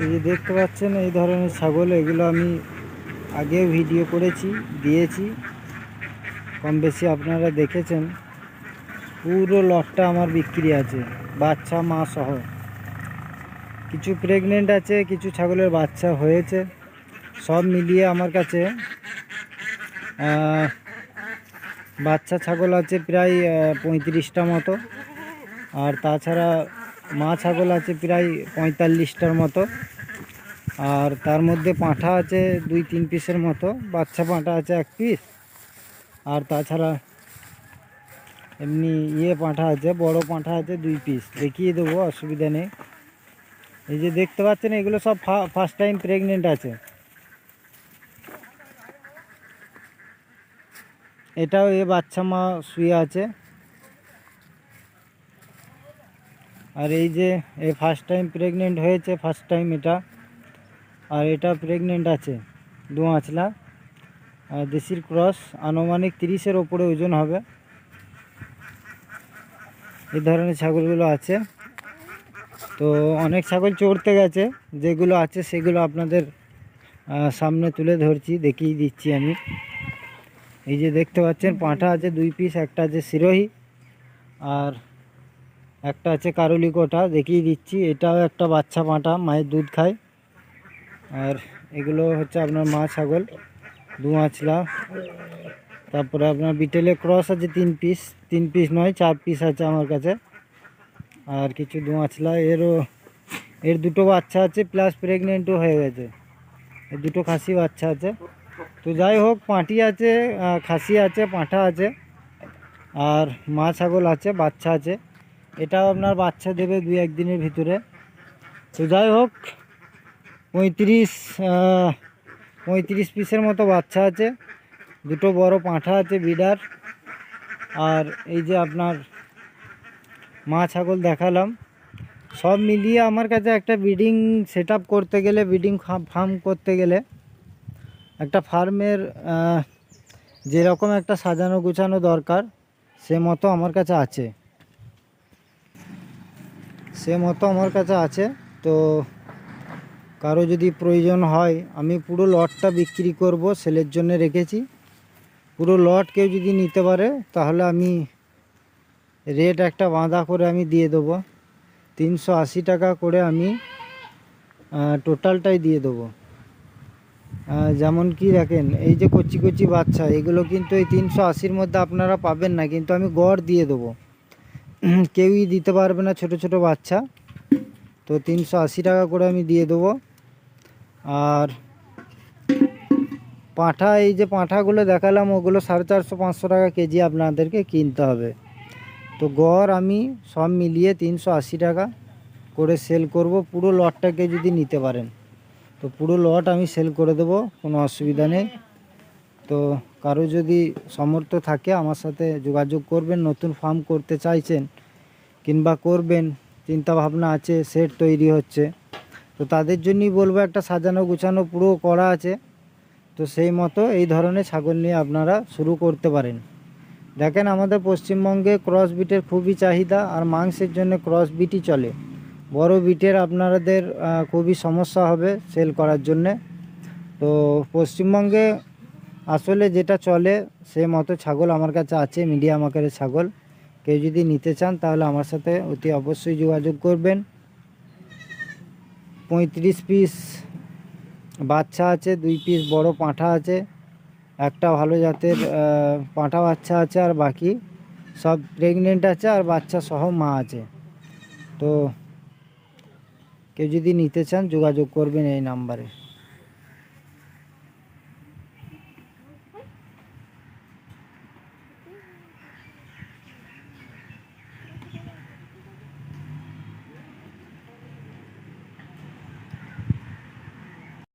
এই যে দেখতে পাচ্ছেন এই ধরনের ছাগল, এগুলো আমি আগেও ভিডিও করেছি, দিয়েছি, কম বেশি আপনারা দেখেছেন। পুরো লটটা আমার বিক্রি আছে, বাচ্চা মা সহ। কিছু প্রেগনেন্ট আছে, কিছু ছাগলের বাচ্চা হয়েছে, সব মিলিয়ে আমার কাছে বাচ্চা ছাগল আছে প্রায় 35টা মতো, আর তাছাড়া মা ছাগল আছে প্রায় 45টার মতো, আর তার মধ্যে পাঁঠা আছে 2-3 পিসের মতো, বাচ্চা পাঁঠা আছে 1 পিস, আর তাছাড়া এমনি পাঁঠা আছে, বড় পাঁঠা আছে 2 পিস। দেখিয়ে দেবো, অসুবিধা নেই। এই যে দেখতে পাচ্ছেন এগুলো সব ফার্স্ট টাইম প্রেগনেন্ট আছে। এটাও বাচ্চা মা শুয়ে আছে। আর এই যে ফার্স্ট টাইম প্রেগনেন্ট হয়েছে, ফার্স্ট টাইম এটা। আর এটা প্রেগনেন্ট আছে, দুয়াঁচলা দেশির ক্রস, আনুমানিক 30-এর ওপরে ওজন হবে। এই ধরনের ছাগলগুলো আছে। তো অনেক ছাগল চড়তে গেছে, যেগুলো আছে সেগুলো আপনাদের সামনে তুলে ধরছি, দেখিয়ে দিচ্ছি আমি। এই যে দেখতে পাচ্ছেন পাঁঠা আছে 2 পিস, একটা আছে সিরোহি আর একটা আছে কারুলি কোটা, দেখিয়ে দিচ্ছি। এটাও একটা বাচ্চা পাঁঠা, মায়ের দুধ খায়। আর এগুলো হচ্ছে আপনার মা ছাগল, দুয়াঁচলা। তারপরে আপনার বিটেলে ক্রস আছে 3 পিস, 3 পিস নয় 4 পিস আছে আমার কাছে। আর কিছু দুয়াঁচলা, এর দুটো বাচ্চা আছে, প্লাস প্রেগনেন্টও হয়ে গেছে। এর দুটো খাসি বাচ্চা আছে। তো যাই হোক, পাঁঠি আছে, খাসি আছে, পাঁঠা আছে, আর মা ছাগল আছে, বাচ্চা আছে। এটাও আপনার বাচ্চা দেবে 2-1 দিনের ভিতরে। তো যাই হোক, 35 পিসের মতো বাচ্চা আছে, দুটো বড় পাঁঠা আছে বিডার। আর এই যে আপনার মা ছাগল দেখালাম, সব মিলিয়ে আমার কাছে একটা ব্রিডিং সেট করতে গেলে, ব্রিডিং ফার্ম করতে গেলে, একটা ফার্মের যেরকম একটা সাজানো গুছানো দরকার, সে মতো আমার কাছে আছে। তো কারো যদি প্রয়োজন হয়, আমি পুরো লটটা বিক্রি করব, সেলের জন্য রেখেছি। পুরো লট কেউ যদি নিতে পারে তাহলে আমি রেট একটা বাঁধা করে আমি দিয়ে দেবো। 380 টাকা করে আমি টোটালটাই দিয়ে দেবো। যেমন কি দেখেন, এই যে কচি কচি বাচ্চা, এগুলো কিন্তু এই 380-র মধ্যে আপনারা পাবেন না, কিন্তু আমি গড় দিয়ে দেবো। কেউই দিতে পারবে না ছোট ছোট বাচ্চা। তো 380 টাকা করে আমি দিয়ে দেবো। আর পাঁঠা, এই যে পাঁঠাগুলো দেখালাম, ওগুলো 450-500 টাকা কেজি আপনাদেরকে কিনতে হবে। তো গড় আমি সব মিলিয়ে 380 টাকা করে সেল করব, পুরো লটটাকে যদি নিতে পারেন। তো পুরো লট আমি সেল করে দেবো, কোনো অসুবিধা নেই। তো কারো যদি সামর্থ্য থাকে আমার সাথে যোগাযোগ করবেন, নতুন ফার্ম করতে চাইছেন কিংবা করবেন চিন্তা ভাবনা আছে, সেট তৈরি হচ্ছে, তো তাদের জন্যই বলবো, একটা সাজানো গুছানো পুরো করা আছে। তো সেই মতো এই ধরনের ছাগল নিয়ে আপনারা শুরু করতে পারেন। দেখেন, আমাদের পশ্চিমবঙ্গে ক্রস বিটের খুবই চাহিদা, আর মাংসের জন্য ক্রস বিটই চলে। বড় বিটের আপনাদের খুবই সমস্যা হবে সেল করার জন্যে। তো পশ্চিমবঙ্গে আসলে যেটা চলে সে মতো ছাগল আমার কাছে আছে, মিডিয়াম আকারের ছাগল। কেউ যদি নিতে চান তাহলে আমার সাথে অতি অবশ্যই যোগাযোগ করবেন। 35 পিস বাচ্চা আছে, 2 পিস বড় পাঁঠা আছে, একটা ভালো জাতের পাঁঠা বাচ্চা আছে, আর বাকি সব প্রেগনেন্ট আছে, আর বাচ্চা সহ মা আছে। তো কেউ যদি নিতে চান যোগাযোগ করবেন এই নাম্বারে।